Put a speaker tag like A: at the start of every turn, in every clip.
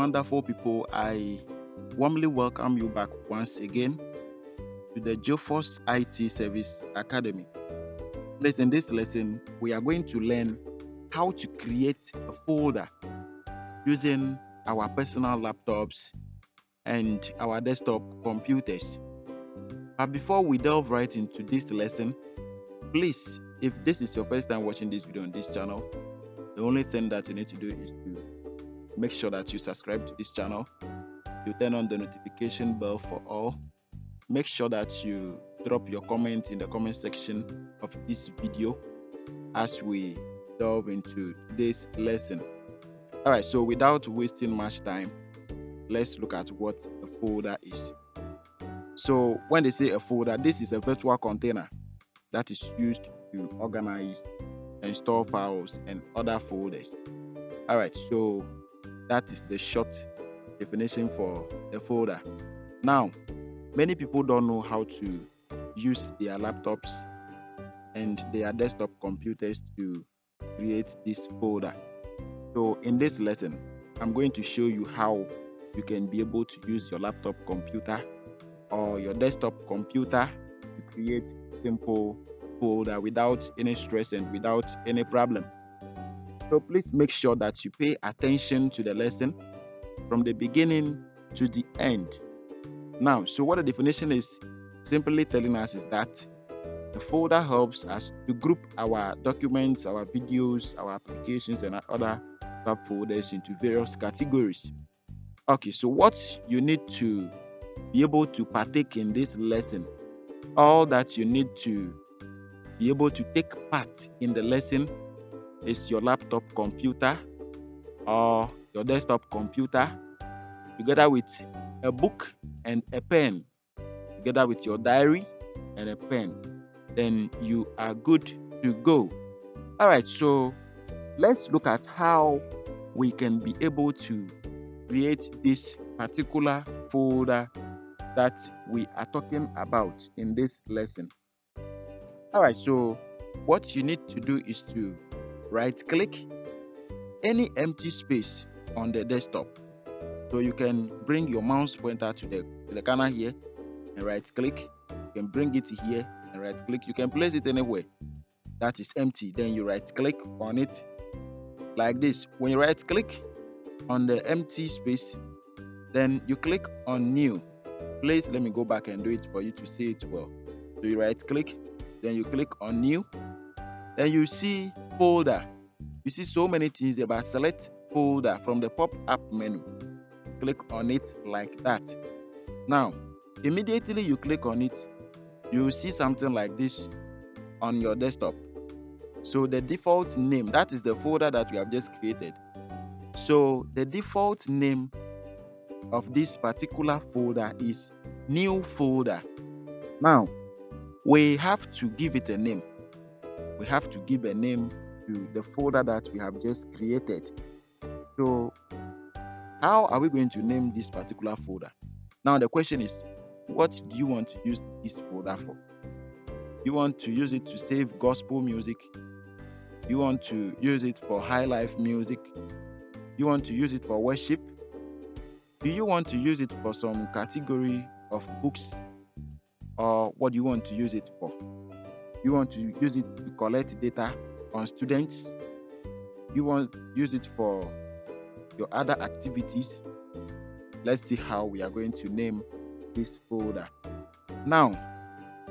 A: wonderful people. I warmly welcome you back once again to the Jofos IT Service Academy. Please, in this lesson, we are going to learn how to create a folder using our personal laptops and our desktop computers. But before we delve right into this lesson, please, if this is your first time watching this video on this channel, the only thing that you need to do is to make sure that you subscribe to this channel. You turn on the notification bell for all. Make sure that you drop your comment in the comment section of this video as we delve into today's lesson. All right, so without wasting much time, let's look at what a folder is. So when they say a folder, this is a virtual container that is used to organize and store files and other folders. All right, so that is the short definition for a folder. Now, many people don't know how to use their laptops and their desktop computers to create this folder. So in this lesson, I'm going to show you how you can be able to use your laptop computer or your desktop computer to create simple folder without any stress and without any problem. So please make sure that you pay attention to the lesson from the beginning to the end. Now, so what the definition is simply telling us is that a folder helps us to group our documents, our videos, our applications, and other subfolders into various categories. Okay, so what you need to be able to partake in this lesson, all that you need to be able to take part in the lesson is your laptop computer or your desktop computer, together with a book and a pen, together with your diary and a pen. Then you are good to go. All right, so let's look at how we can be able to create this particular folder that we are talking about in this lesson. All right, so what you need to do is to right click any empty space on the desktop. So you can bring your mouse pointer to the corner here and right click. You can bring it here and right click. You can place it anywhere that is empty. Then you right click on it like this. When you right click on the empty space, then you click on new. Please let me go back and do it for you to see it well. So you right click, then you click on new, then you see folder. You see so many things about select folder from the pop-up menu. Click on it like that. Now, immediately you click on it, you will see something like this on your desktop. So the default name, that is the folder that we have just created. So the default name of this particular folder is new folder. Now, we have to give it a name. We have to give a name to the folder that we have just created. So how are we going to name this particular folder? Now the question is, what do you want to use this folder for? You want to use it to save gospel music? You want to use it for high life music? You want to use it for worship? Do you want to use it for some category of books? Or what do you want to use it for? You want to use it to collect data on students? You want to use it for your other activities? Let's see how we are going to name this folder. Now,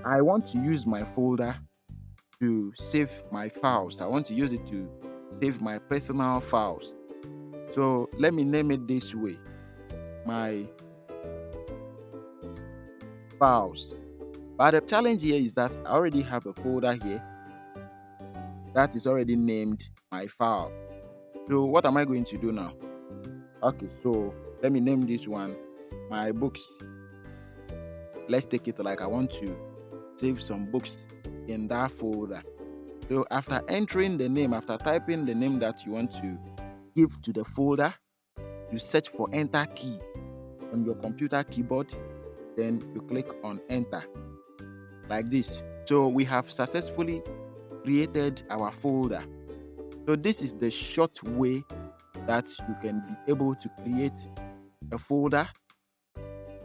A: I want to use my folder to save my files. I want to use it to save my personal files. So let me name it this way: my files. But the challenge here is that I already have a folder here that is already named my file. So what am I going to do now? Okay, so let me name this one my books. Let's take it like I want to save some books in that folder. So after entering the name, after typing the name that you want to give to the folder, you search for enter key on your computer keyboard, then you click on enter like this. So we have successfully created our folder. So this is the short way that you can be able to create a folder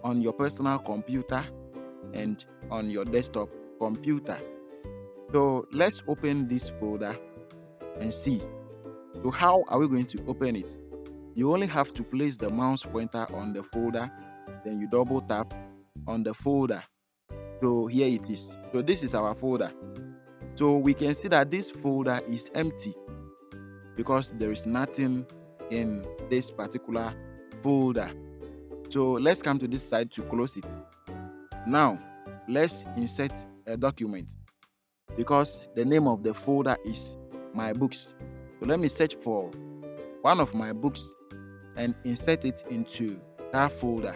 A: on your personal computer and on your desktop computer. So let's open this folder and see. So how are we going to open it? You only have to place the mouse pointer on the folder, then you double tap on the folder. So here it is. So this is our folder. So we can see that this folder is empty because there is nothing in this particular folder. So let's come to this side to close it. Now let's insert a document because the name of the folder is my books. So let me search for one of my books and insert it into that folder.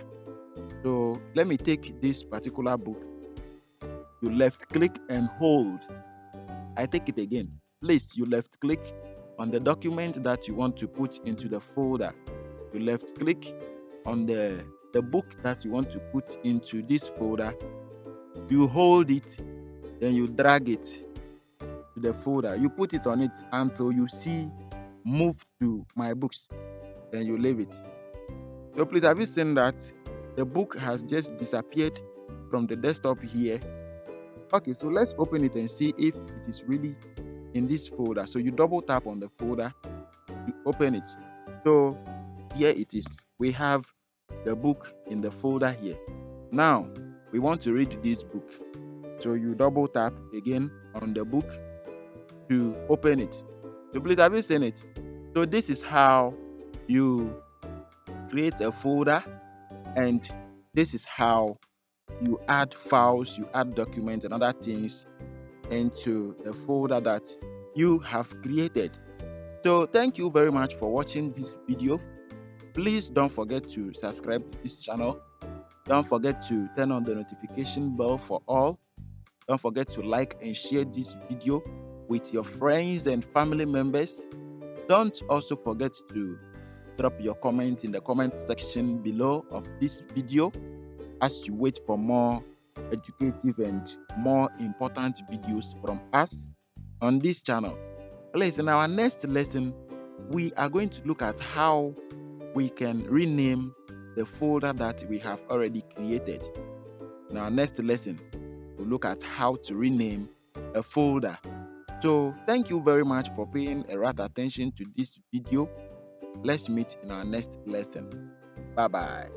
A: So let me take this particular book. You left click and hold. I take it again. Please, you left click on the document that you want to put into the folder. You left click on the book that you want to put into this folder. You hold it, then you drag it to the folder. You put it on it until you see move to my books, then you leave it. So please, have you seen that the book has just disappeared from the desktop here? Okay, so let's open it and see if it is really in this folder. So you double tap on the folder to open it. So here it is. We have the book in the folder here. Now we want to read this book. So you double tap again on the book to open it. So please, have you seen it? So this is how you create a folder, and this is how you add files, you add documents and other things into the folder that you have created. So thank you very much for watching this video. Please don't forget to subscribe to this channel. Don't forget to turn on the notification bell for all. Don't forget to like and share this video with your friends and family members. Don't also forget to drop your comment in the comment section below of this video as you wait for more educative and more important videos from us on this channel. Please, in our next lesson, we are going to look at how we can rename the folder that we have already created. In our next lesson, we'll look at how to rename a folder. So thank you very much for paying a right attention to this video. Let's meet in our next lesson. Bye bye.